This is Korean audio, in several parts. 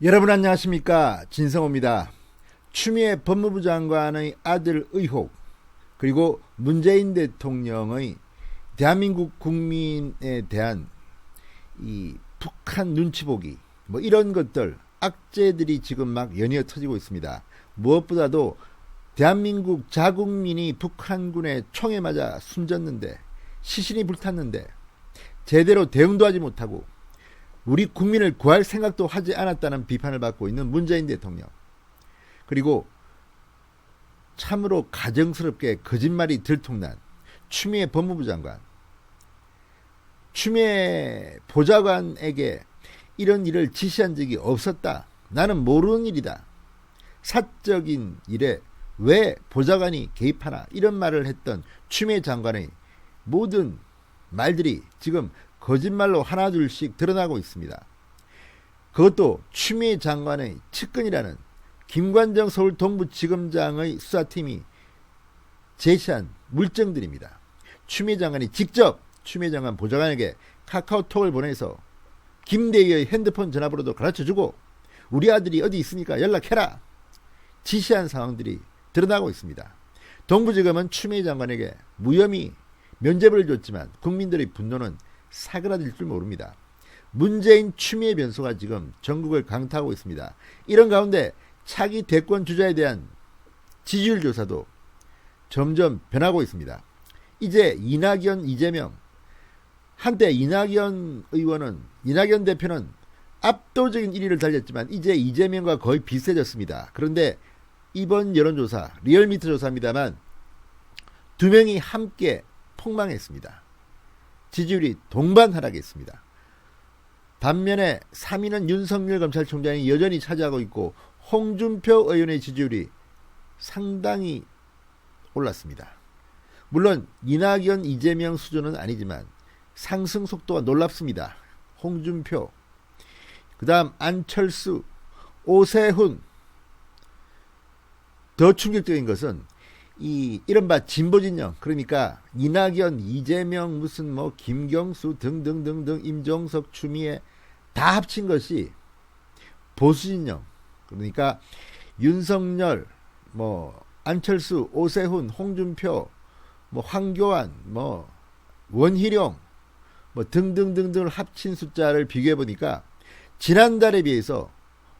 여러분 안녕하십니까, 진성호입니다. 추미애 법무부 장관의 아들 의혹, 그리고 문재인 대통령의 대한민국 국민에 대한 이 북한 눈치 보기, 이런 것들, 악재들이 지금 막 연이어 터지고 있습니다. 무엇보다도 대한민국 자국민이 북한군의 총에 맞아 숨졌는데, 시신이 불탔는데 제대로 대응도 하지 못하고 우리 국민을 구할 생각도 하지 않았다는 비판을 받고 있는 문재인 대통령, 그리고 참으로 가정스럽게 거짓말이 들통난 추미애 법무부 장관, 추미애 보좌관에게 이런 일을 지시한 적이 없었다, 나는 모르는 일이다, 사적인 일에 왜 보좌관이 개입하나, 이런 말을 했던 추미애 장관의 모든 말들이 지금 거짓말로 하나둘씩 드러나고 있습니다. 그것도 추미애 장관의 측근이라는 김관정 서울 동부지검장의 수사팀이 제시한 물증들입니다. 추미애 장관이 직접 추미애 장관 보좌관에게 카카오톡을 보내서 김대희의 핸드폰 전화번호도 가르쳐주고 우리 아들이 어디 있으니까 연락해라 지시한 상황들이 드러나고 있습니다. 동부지검은 추미애 장관에게 무혐의 면죄부를 줬지만 국민들의 분노는 사그라들 줄 모릅니다. 문재인 추미애 변수가 지금 전국을 강타하고 있습니다. 이런 가운데 차기 대권 주자에 대한 지지율 조사도 점점 변하고 있습니다. 이제 이낙연, 이재명, 한때 이낙연 대표는 압도적인 1위를 달렸지만 이제 이재명과 거의 비슷해졌습니다. 그런데 이번 여론조사, 리얼미터 조사입니다만 두 명이 함께 폭망했습니다. 지지율이 동반 하락했습니다. 반면에 3위는 윤석열 검찰총장이 여전히 차지하고 있고 홍준표 의원의 지지율이 상당히 올랐습니다. 물론 이낙연, 이재명 수준은 아니지만 상승 속도가 놀랍습니다. 홍준표, 그 다음 안철수, 오세훈. 더 충격적인 것은 이른바 진보진영, 그러니까 이낙연, 이재명, 김경수 등등등등, 임종석, 추미애 다 합친 것이 보수진영, 그러니까 윤석열, 안철수, 오세훈, 홍준표, 황교안, 원희룡 등등등등을 합친 숫자를 비교해 보니까 지난달에 비해서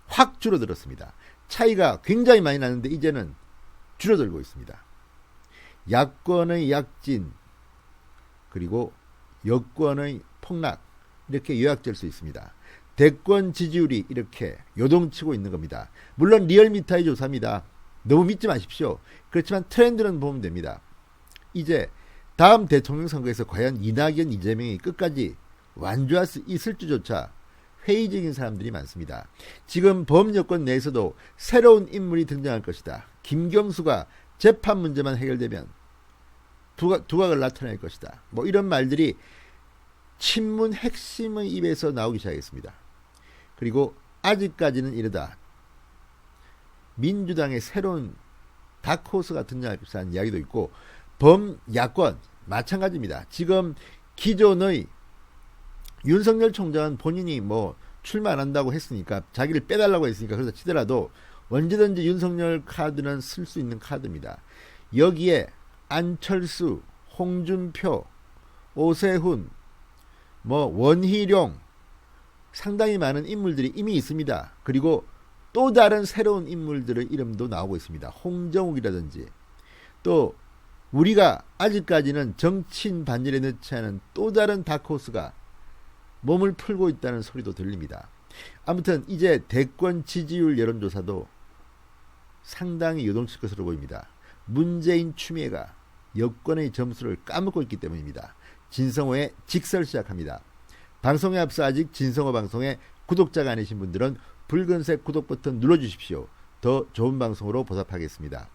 확 줄어들었습니다. 차이가 굉장히 많이 나는데 이제는 줄어들고 있습니다. 야권의 약진, 그리고 여권의 폭락, 이렇게 요약될 수 있습니다. 대권 지지율이 이렇게 요동치고 있는 겁니다. 물론 리얼미터의 조사입니다. 너무 믿지 마십시오. 그렇지만 트렌드는 보면 됩니다. 이제 다음 대통령 선거에서 과연 이낙연, 이재명이 끝까지 완주할 수 있을지조차 회의적인 사람들이 많습니다. 지금 범여권 내에서도 새로운 인물이 등장할 것이다. 김경수가 재판 문제만 해결되면 두각을 나타낼 것이다. 이런 말들이 친문 핵심의 입에서 나오기 시작했습니다. 그리고 아직까지는 이르다. 민주당의 새로운 다크호스가 등장할 것이라는 이야기도 있고, 범야권 마찬가지입니다. 지금 기존의 윤석열 총장은 본인이 출마 안 한다고 했으니까, 자기를 빼달라고 했으니까 그래서 치더라도 언제든지 윤석열 카드는 쓸 수 있는 카드입니다. 여기에 안철수, 홍준표, 오세훈, 원희룡, 상당히 많은 인물들이 이미 있습니다. 그리고 또 다른 새로운 인물들의 이름도 나오고 있습니다. 홍정욱이라든지, 또 우리가 아직까지는 정치인 반열에 넣지 않은 또 다른 다크호스가 몸을 풀고 있다는 소리도 들립니다. 아무튼 이제 대권 지지율 여론조사도 상당히 요동칠 것으로 보입니다. 문재인 추미애가 여권의 점수를 까먹고 있기 때문입니다. 진성호의 직설 시작합니다. 방송에 앞서 아직 진성호 방송에 구독자가 아니신 분들은 붉은색 구독 버튼 눌러주십시오. 더 좋은 방송으로 보답하겠습니다.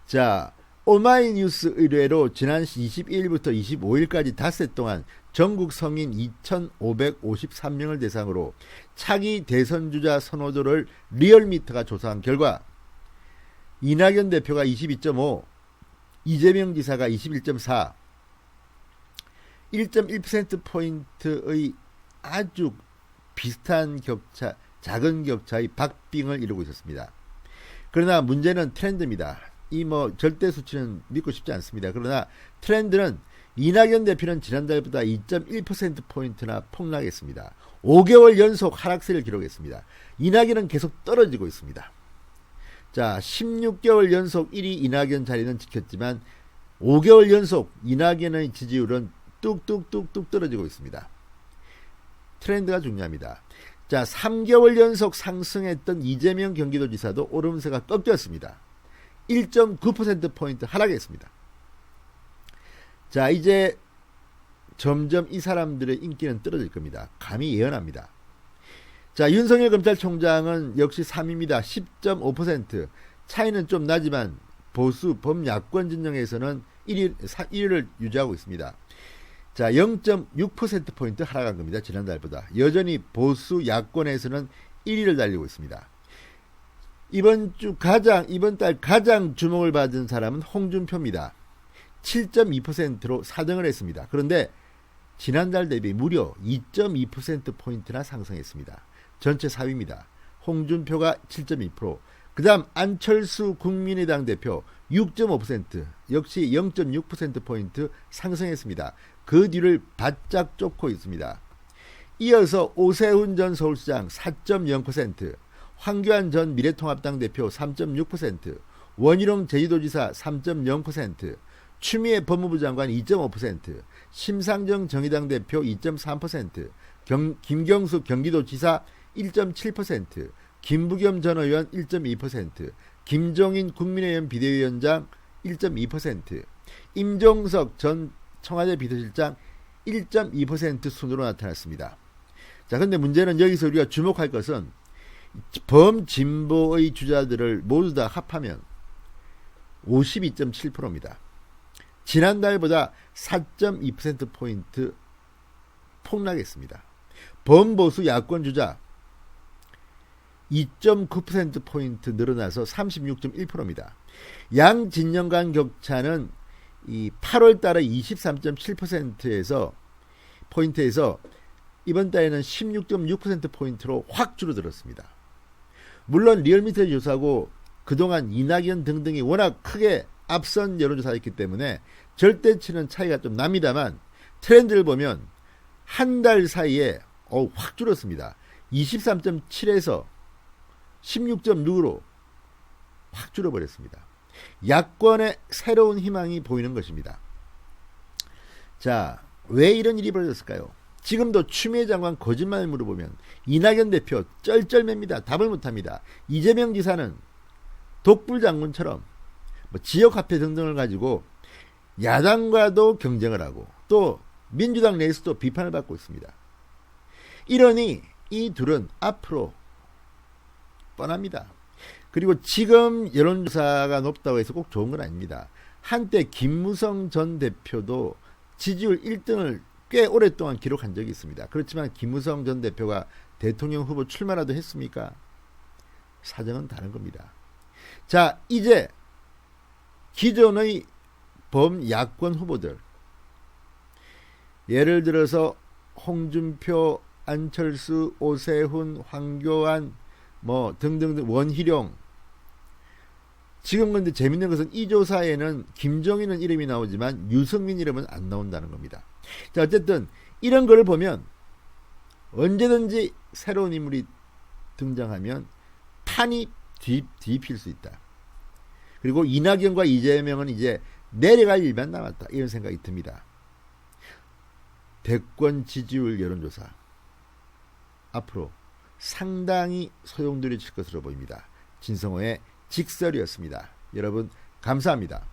자, 오마이뉴스 의뢰로 지난 22일부터 25일까지 닷새 동안 전국 성인 2,553명을 대상으로 차기 대선주자 선호도를 리얼미터가 조사한 결과 이낙연 대표가 22.5, 이재명 지사가 21.4, 1.1%포인트의 아주 비슷한 격차, 작은 격차의 박빙을 이루고 있었습니다. 그러나 문제는 트렌드입니다. 이 절대 수치는 믿고 싶지 않습니다. 그러나 트렌드는 이낙연 대표는 지난달보다 2.1%포인트나 폭락했습니다. 5개월 연속 하락세를 기록했습니다. 이낙연은 계속 떨어지고 있습니다. 자, 16개월 연속 1위 이낙연 자리는 지켰지만 5개월 연속 이낙연의 지지율은 뚝뚝뚝뚝 떨어지고 있습니다. 트렌드가 중요합니다. 자, 3개월 연속 상승했던 이재명 경기도지사도 오름세가 꺾였습니다. 1.9%포인트 하락했습니다. 자, 이제 점점 이 사람들의 인기는 떨어질 겁니다. 감히 예언합니다. 자, 윤석열 검찰총장은 역시 3위입니다. 10.5%. 차이는 좀 나지만 보수 범야권 진영에서는 1위를 유지하고 있습니다. 자, 0.6%포인트 하락한 겁니다. 지난달보다. 여전히 보수 야권에서는 1위를 달리고 있습니다. 이번 달 가장 주목을 받은 사람은 홍준표입니다. 7.2%로 4등을 했습니다. 그런데 지난달 대비 무려 2.2%포인트나 상승했습니다. 전체 4위입니다. 홍준표가 7.2%. 그 다음 안철수 국민의당 대표 6.5%. 역시 0.6%포인트 상승했습니다. 그 뒤를 바짝 쫓고 있습니다. 이어서 오세훈 전 서울시장 4.0%, 황교안 전 미래통합당 대표 3.6%, 원희룡 제주도지사 3.0%, 추미애 법무부 장관 2.5%, 심상정 정의당 대표 2.3%, 김경수 경기도지사 1.7%, 김부겸 전 의원 1.2%, 김종인 국민의힘 비대위원장 1.2%, 임종석 전 청와대 비서실장 1.2% 순으로 나타났습니다. 자, 근데 문제는 여기서 우리가 주목할 것은 범진보의 주자들을 모두 다 합하면 52.7%입니다. 지난달보다 4.2%포인트 폭락했습니다. 범보수 야권 주자 2.9%포인트 늘어나서 36.1%입니다. 양 진영 간 격차는 이 8월 달에 23.7%에서 포인트에서 이번 달에는 16.6%포인트로 확 줄어들었습니다. 물론 리얼미터 조사고 그동안 이낙연 등등이 워낙 크게 앞선 여론조사였기 때문에 절대치는 차이가 좀 납니다만 트렌드를 보면 한 달 사이에 확 줄었습니다. 23.7에서 16.6으로 확 줄어버렸습니다. 야권의 새로운 희망이 보이는 것입니다. 자, 왜 이런 일이 벌어졌을까요? 지금도 추미애 장관 거짓말을 물어보면 이낙연 대표 쩔쩔맵니다. 답을 못합니다. 이재명 지사는 독불 장군처럼 지역화폐 등등을 가지고 야당과도 경쟁을 하고 또 민주당 내에서도 비판을 받고 있습니다. 이러니 이 둘은 앞으로 뻔합니다. 그리고 지금 여론조사가 높다고 해서 꼭 좋은 건 아닙니다. 한때 김무성 전 대표도 지지율 1등을 꽤 오랫동안 기록한 적이 있습니다. 그렇지만 김무성 전 대표가 대통령 후보 출마라도 했습니까? 사정은 다른 겁니다. 자, 이제 기존의 범야권 후보들, 예를 들어서 홍준표, 안철수, 오세훈, 황교안 등등등, 원희룡. 지금 근데 재밌는 것은 이 조사에는 김종인은 이름이 나오지만 유승민 이름은 안 나온다는 겁니다. 자, 어쨌든 이런 거를 보면 언제든지 새로운 인물이 등장하면 판이 뒤집힐 수 있다. 그리고 이낙연과 이재명은 이제 내려갈 일만 남았다. 이런 생각이 듭니다. 대권 지지율 여론조사 앞으로 상당히 소용돌이칠 것으로 보입니다. 진성호의 직설이었습니다. 여러분 감사합니다.